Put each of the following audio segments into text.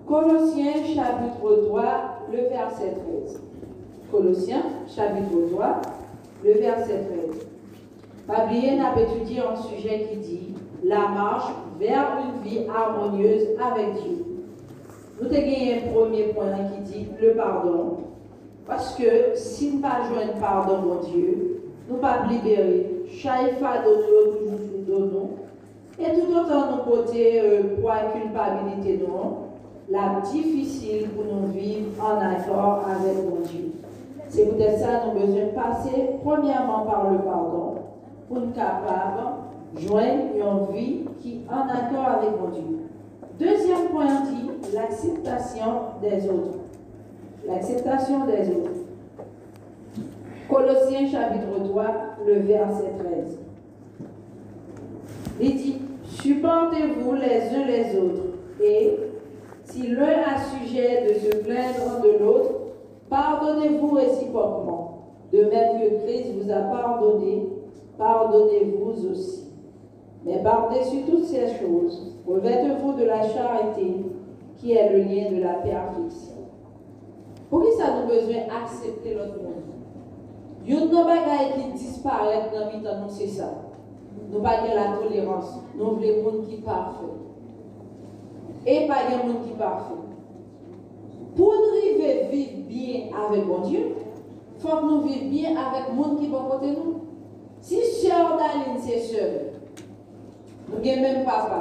Colossiens chapitre 3, le verset 13. Colossiens chapitre 3, le verset 13. Fabienne a étudié un sujet qui dit la marche vers une vie harmonieuse avec Dieu. Nous avons un premier point qui dit le pardon. Parce que si nous ne pas joindre pardon, mon Dieu, nous ne pas libérer. Chaque fois, toujours sous nous. Et tout autant nous côté pour la culpabilité, non, la difficile pour nous vivre en accord avec mon Dieu. C'est peut-être ça nous besoin de passer premièrement par le pardon pour nous capables de joindre une vie qui est en accord avec mon Dieu. Deuxième point dit l'acceptation des autres. L'acceptation des autres. Colossiens chapitre 3, le verset 13. Il dit, supportez-vous les uns les autres, et si l'un a sujet de se plaindre de l'autre, pardonnez-vous réciproquement. De même que Christ vous a pardonné, pardonnez-vous aussi. Mais par-dessus toutes ces choses, revêtez-vous de la charité, qui est le lien de la perfection. Pour qui ça nous besoin d'accepter l'autre monde? Il y a des bagailles qui disparaissent dans le temps, c'est ça. Nous pas la tolérance, nous voulons les gens qui sont parfaits. Et pas les gens qui sont parfaits. Pour nous vivre bien avec mon Dieu, il faut que nous vivions bien avec les gens qui sont à côté de nous. Si sœur Daline c'est seule, nous n'avons même papa,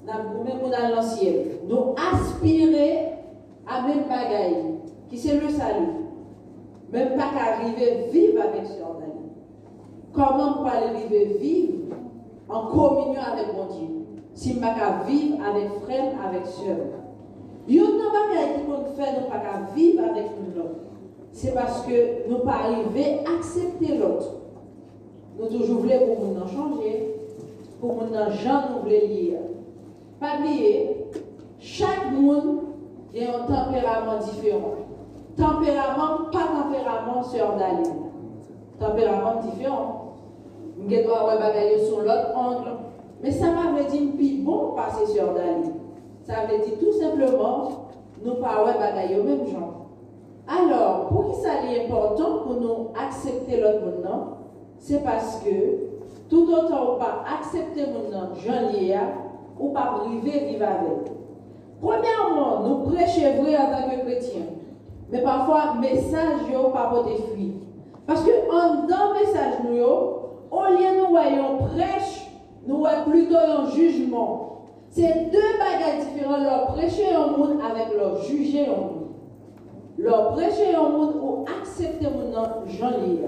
nous avons même dans l'ancien, nous aspirons à même bagaille, qui c'est le salut. Même pas qu'arriver à vivre avec sœur Daline. Comment on peut arriver à vivre en communion avec mon Dieu? Si on ne peut pas vivre avec frère, avec sœur. Il y a une chose qui peut faire, nous ne pouvons pas vivre avec nous. C'est parce que nous ne pouvons pas arriver à accepter l'autre. Nous toujours voulons pour nous changer, pour nous gens nous voulons lire. Pas oublier, chaque monde a un tempérament différent. Tempérament, pas tempérament, sœur Daline. Tempérament différent. Nous devons avoir sur l'autre angle. Mais ça veut dire plus bon passer sur Daline. Ça veut dire tout simplement nous parler bagaille au même genre. Alors, pour qui ça est important pour nous accepter l'autre monde, c'est parce que tout autant on pas accepter mon nom, j'en lié ou pas priver vivre avec. Premièrement, nous prêchons vrai en tant que chrétiens. Mais parfois, message n'est pas pour fuir. Parce que dans le message, nous, au lieu de nous voyons prêche, nous voyons plutôt un jugement. C'est deux bagages différents, leur prêcher un monde avec leur juger un monde. Leur prêcher un monde ou accepter mon nom, j'en lis.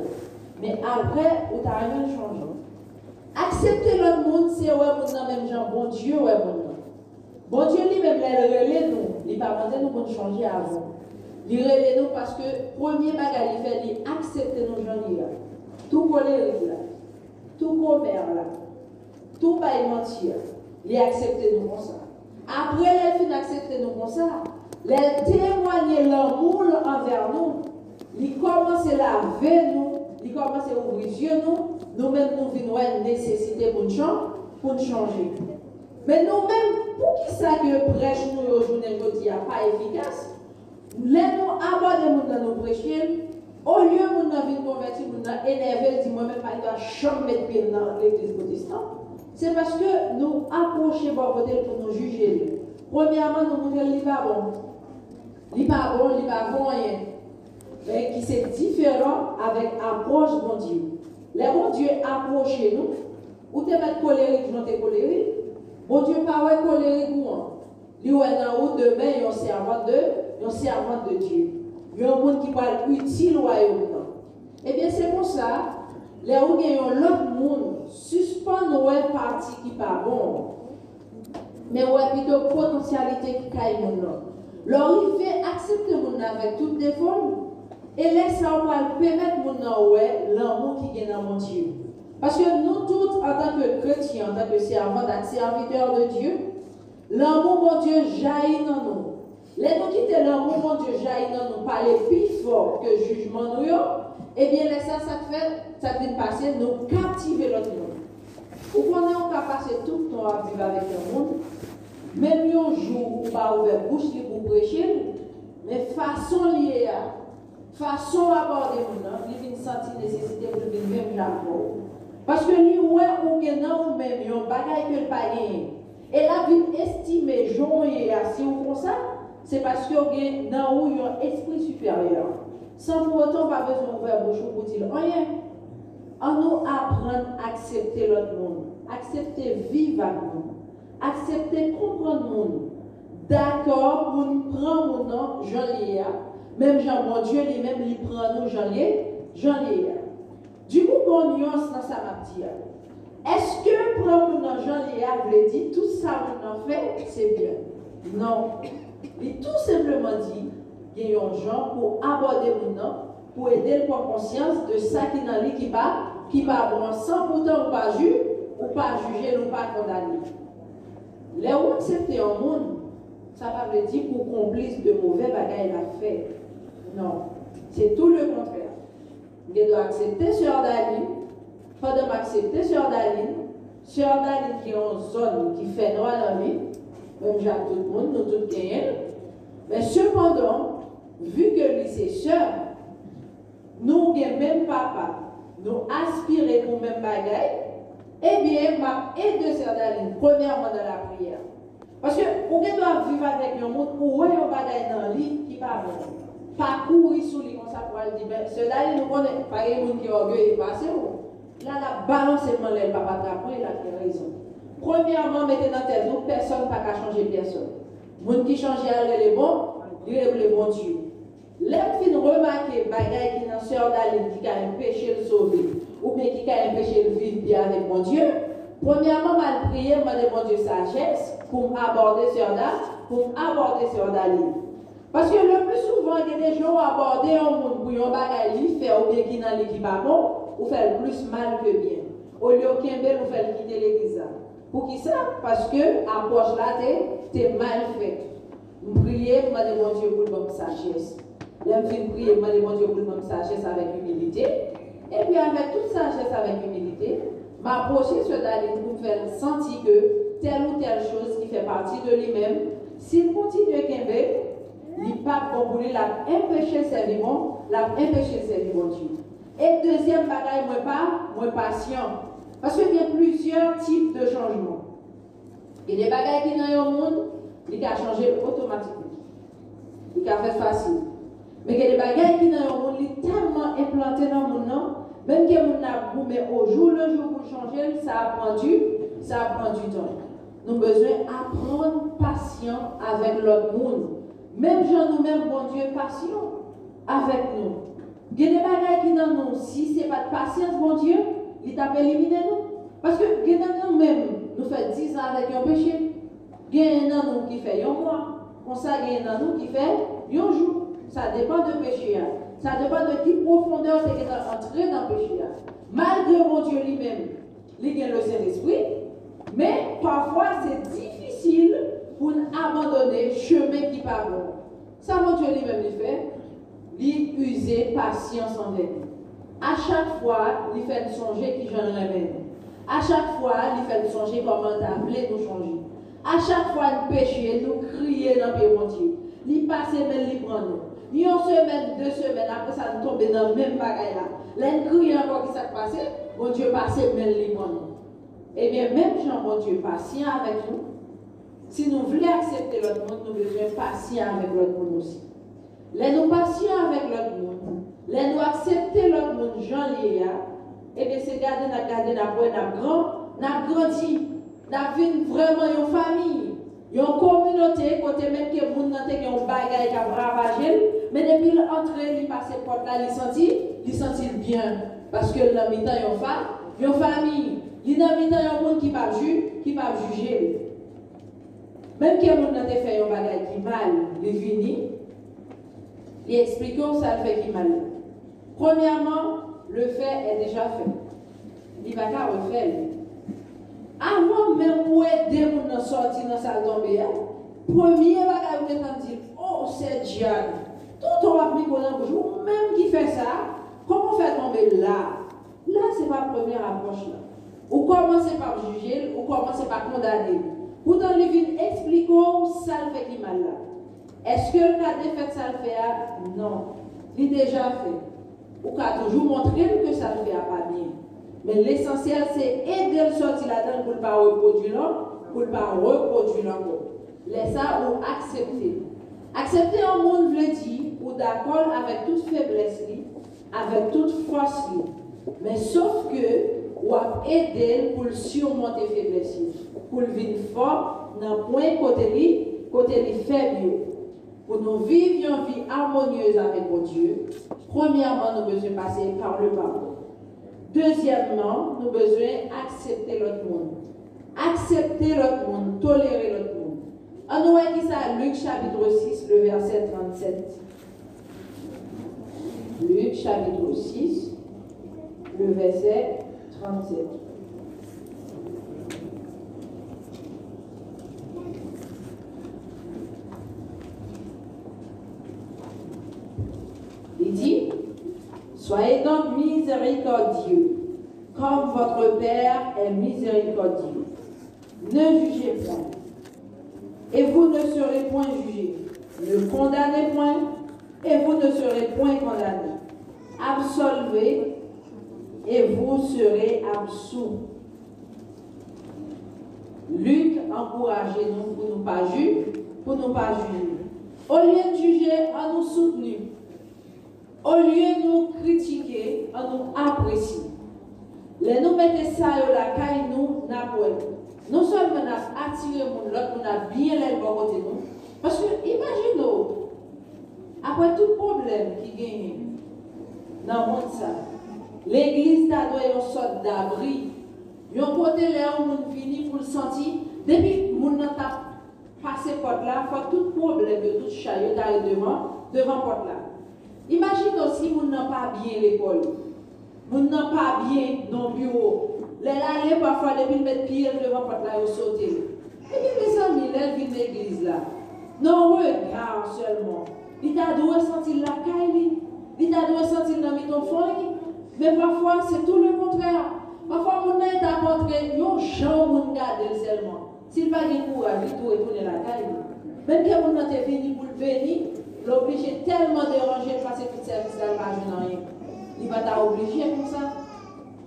Mais après, vous n'avez rien changé. Accepter l'autre monde, c'est ouais, mon nom, même genre, bon Dieu, ouais, mon nom. Bon Dieu, lui-même, il relève nous. Il ne pas demander nous pour changer avant. Il relève nous parce que, premier bagage, il fait, il accepte nos gens là. Tout colérique là. Tout commère là. Tout bail mentir. Il accepte nous comme ça. Après, il fin accepter nous comme ça. Il témoigne l'amour envers nous. Il commence à laver nous. Il commence à ouvrir les yeux nous. Nous-mêmes, nous venons une nécessité pour nous changer. Mais nous-mêmes, pour qui ça que prêche nous aujourd'hui, je dis, pas efficace? Là, nous abordons dans nos prêcher, au lieu de nous venir convertir, nous énerver, dit moi-même, pas de chambre mettre pied dans l'église protestante. C'est parce que nous approchons pour nous juger. Premièrement, nous montrons qu'il n'est pas bon. Il n'est pas bon, il n'est pas bon, rien. Mais qui c'est différent avec l'approche de mon Dieu. Les bon Dieu approche nous, ou te mettre colérique, je te colérique. Bon Dieu pas ouais colérique moi. Lui ouais dans haut demain il y a un servant de Dieu. Il y a un monde qui parle utile royaume. Eh bien c'est pour ça les où il y a l'autre monde suspend ouais partie qui pas bon. Mais ouais plutôt potentialité qui caille mon nom. Alors il fait accepter mon avec toutes les formes et laisse ça on va permettre mon nom ouais l'amour qui vient dans mon Dieu. Parce que nous tous, en tant que chrétiens, en tant que serviteurs de Dieu, l'amour mon Dieu jaillit dans nous. Les nous quitter l'amour mon Dieu jaillit dans nous par les plus fort que le jugement nous, eh bien, ça fait passer, nous captiver l'autre monde. Ou qu'on a passer tout le temps à vivre avec le monde, même un jour où pas ouvert bouche pour prêcher, mais façon liée à façon aborder mon nom, il vient sentir nécessité pour venir même j'apprends. Parce que lui ouais ou bien non même yon bagaille que le pas gagné. Et là vient estimer Jean et si ou comme ça, c'est parce que yon dans où yon esprit supérieur. Sans pour autant pas besoin d'ouvrir bouche pour dire rien. On nous apprendre à accepter l'autre monde, accepter vivre avec nous, accepter comprendre le monde. D'accord, pour nous prendre mon nom, Jean-Léa. Même Jean, mon Dieu, lui-même, il prend nous, Jean-Léa. Du coup, bon nuance dans sa matière. Est-ce que prendre mon nom, Jean-Léa, veut dire tout ça qu'on a fait, c'est bien? Non. Il tout simplement dit, il y a un genre pour aborder mon nom, pour aider le prendre conscience de ça qui dans lui qui va bon, sans pourtant ou pas juger, ou pas condamner. Les où accepter un monde, ça ne veut pas dire pour complice de mauvais bagages à faire. Non, c'est tout le contraire. Je dois accepter Sœur Daline, pendant m'accepter Sœur Daline qui est en zone qui fait noir dans la vie, même j'ai tout le monde, nous tous gagnons. Mais cependant, vu que lui c'est sœur, nous avons même papa, nous aspirons pour même bagaille, eh bien, ma aide de Sœur Daline, premièrement dans la prière. Parce que vous devez vivre avec un monde où il y a un bagage dans lui qui pas bon. Pas courir sous lui comme ça pour aller dire, mais Sœur nous connaît, pas un monde qui est orgueilleux et passé. Là, la balance est dans l'aile, papa Trapon, il a raison. Premièrement, mettez dans tête, personne n'a qu'à changer personne. Le monde qui change, il est bon, il est le bon Dieu. L'homme qui remarque bagage qui est dans Sœur Daline qui a empêché de sauver, ou bien qui a empêché de vivre bien avec mon Dieu, premièrement, mal prier, demander mon Dieu sagesse pour aborder Sœur Daline. Parce que le plus souvent, il y a des gens qui abordent un monde pour un bagage faire ou bien qui dans l'équipe bon, ou faire plus mal que bien. Au lieu qu'un bel ou faire quitter l'église. Pour qui ça? Parce que l'approche là, t'es mal fait. Vous priez, vous demandez mon Dieu pour le bon sagesse. L'homme fait prier, vous demandez mon Dieu pour le bon sagesse avec humilité. Et puis avec toute sagesse avec humilité, m'approcher Sœur Daline pour faire sentir que telle ou telle chose qui fait partie de lui-même, s'il continue à quimber, il n'est pas bon pour lui, l'a empêché de servir mon Dieu. Et deuxième bagaille, moi patient. Parce qu'il y a plusieurs types de changements. Il y a des bagailles qui sont dans le monde, il a changé automatiquement. Il a fait facile. Mais il y a des bagailles qui sont dans le monde, il est tellement implanté dans le monde, même que mon a mais au jour le jour pour changer, ça prend du temps. Nous avons besoin d'apprendre patient avec l'autre monde. Même gens nous-mêmes, bon Dieu, patient avec nous. Il y a des bagages qui dans nous, si ce n'est pas de patience, bon Dieu, il t'a éliminé nous. Parce que il y a nous-mêmes, nous faisons 10 ans avec un péché. Il y a un nous qui fait un mois. Comme ça, il y a un nous qui fait un jour. Ça dépend de péché. Ça dépend de quelle profondeur tu es entré dans le péché. Malgré mon Dieu lui-même, il y a le Saint-Esprit. Mais parfois, c'est difficile pour abandonner le chemin qui n'est pas bon. Ça, mon Dieu lui-même, il fait. Il user patience envers nous. À chaque fois, il fait songer qui j'en remède. À chaque fois, il fait songer comment t'appeler nous changer. À chaque fois, il péché, nous crier dans le mon Dieu. Il passe même, il prend nous. Une semaine, 2 semaines, après ça, nous tombe dans le même bagaille là. Là, il crie encore qui s'est passé. Mon Dieu passe même, il prend nous. Eh bien, même Jean, mon Dieu, patient avec nous. Si nous voulons accepter l'autre monde, nous devons être patients avec l'autre monde aussi. Les nous patients avec l'autre monde, les nous accepter l'autre monde, Jean-Léa, et bien c'est garder, nous grandi, nous vivons vraiment une famille, une communauté, côté même que les gens qui ont bagage qui ont ravagé, mais depuis l'entrée, ils passent porte là, ils sentent bien, parce que dans le temps, il y a une famille, il y a un monde qui va juger. Même que les gens qui ont fait un bagage qui mal, ils viennent. Il explique ça le fait qui mal. Premièrement, le fait est déjà fait. Il va pas refaire. Avant même pour aider les gens à sortir dans sa tombée, premier bagage vous êtes dit, oh c'est Diane. Tout on va appliquer dans le jour, même qui fait ça, comment faire tomber là? Là, c'est pas la première approche là. Ou commencez par juger, ou commencez par condamner. Pourtant, les vignes expliquent ça le fait qui mal là. Est-ce que le cas de fait ça le fait? Non. Il est déjà fait. Ou qu'à toujours montrer que ça ne fait pas bien. Mais l'essentiel, c'est aider le sortir là-dedans pour ne pas reproduire là, pour ne pas reproduire encore. Laissez ça ou accepter. Accepter un monde veut dire, ou d'accord avec toute faiblesse, avec toute force, mais sauf que, ou aider pour surmonter faiblesse, pour le vivre fort, dans le point côté faible. Pour nous vivre une vie harmonieuse avec mon Dieu, premièrement, nous avons besoin de passer par le pardon. Deuxièmement, nous avons besoin d'accepter l'autre monde. Accepter l'autre monde, tolérer l'autre monde. On nous voit qui ça, Luc chapitre 6, le verset 37. Luc chapitre 6, le verset 37. Il dit, soyez donc miséricordieux, comme votre Père est miséricordieux. Ne jugez point, et vous ne serez point jugés. Ne condamnez point, et vous ne serez point condamnés. Absolvez, et vous serez absous. Luc encouragez-nous pour ne pas juger. Au lieu de juger, on nous soutenir. Au lieu de nous critiquer, on nous apprécie. Les nous mettons ça à la caille, nous n'avons non seulement nous attiré l'autre, nous avons bien l'air de côté nous. Parce que, imaginez, après tout problème qui gagne dans le monde, l'église a donné une sorte d'abri. Ils ont côté là où nous venons pour le sentir. Depuis que nous avons passé porte là, il faut tout problème, tout chariot devant porte là. Imagine aussi, nous n'avons pas bien l'école. Nous n'avons pas bien nos bureaux. Les là, parfois, depuis le mettre pied devant porte là, ils sautent. Et puis, mes amis, ils viennent de l'église là. Non, regarde seulement. Il t'a dû ressentir la caille, il t'a dû ressentir dans ton fond. Mais parfois, c'est tout le contraire. Parfois, mon est à montrer, yon gens moun garder seulement. S'il n'a pas de courage, il doit retourner la caille. Même que mon est fini pour le venir, l'obligé tellement dérangé de passer tout le service là, il va pas rien. Il va t'obliger comme ça.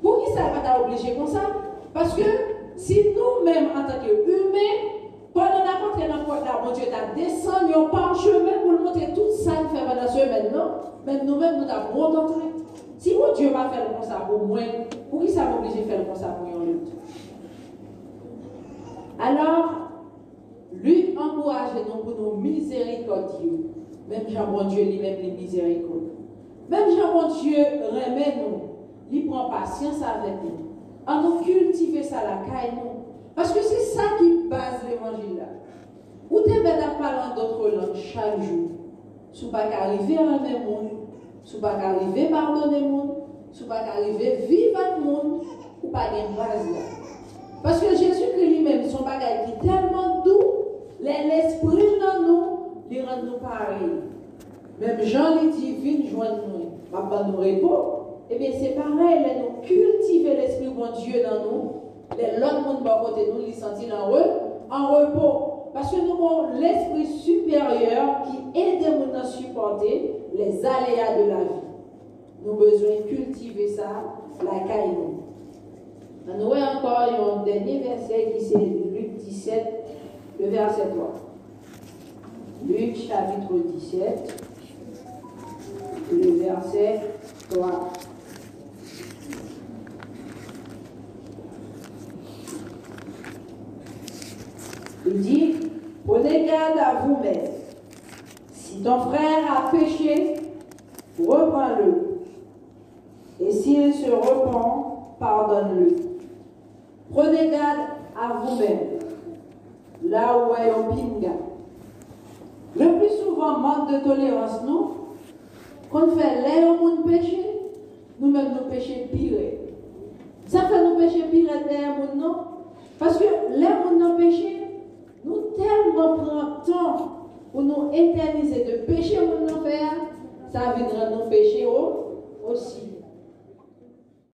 Pour qui ça va t'obliger comme ça? Parce que si nous-mêmes, en tant qu'humains, pendant la rentrée dans le porte là, mon Dieu t'a descendu un parchemin pour nous montrer tout ça qu'il fait pendant la semaine, non? Même nous-mêmes, nous avons rencontré. Si mon Dieu va faire comme ça pour moi, pour qui ça m'oblige de faire comme ça pour une lutte? Alors, Luc encourage-nous pour nous miséricordieux. Même Jean-Bon Dieu lui-même les miséricordieux. Même Jean-Bon Dieu remet nous. Il prend patience avec nous. En nous cultiver ça la caille nous. Parce que c'est ça qui base l'évangile là. Ou tu es à parler d'autres langues chaque jour. Si tu pas arriver à un même monde, si tu pas arriver à pardonner le monde, si tu pas arriver à vivre avec le monde, ou pas de base là. Parce que Jésus-Christ lui-même, son bagage qui est tellement doux, l'esprit dans nous, il rend nous pareils. Même Jean lui dit, viens joindre nous, pas nous repos. Eh bien c'est pareil, nous cultiver l'esprit de mon Dieu dans nous, l'autre monde va côté nous, il sentit en repos. Parce que nous avons l'esprit supérieur qui aide nous à supporter les aléas de la vie. Nous avons besoin de cultiver ça, la caille nous. Nous avons encore un dernier verset qui c'est Luc 17, le verset 3. Luc chapitre 17, le verset 3. Il dit, prenez garde à vous-même. Si ton frère a péché, reprends-le. Et s'il se repent, pardonne-le. Prenez garde à vous-même. Là où est un pinga. Le plus souvent, manque de tolérance, nous, quand on fait l'air au monde péché, nous-mêmes nous péchons pire. Ça fait nous pécher pire l'air au monde, non? Parce que l'air au monde péché, nous tellement prenons temps pour nous éterniser de péché au monde faire, ça viendra nous pécher aussi.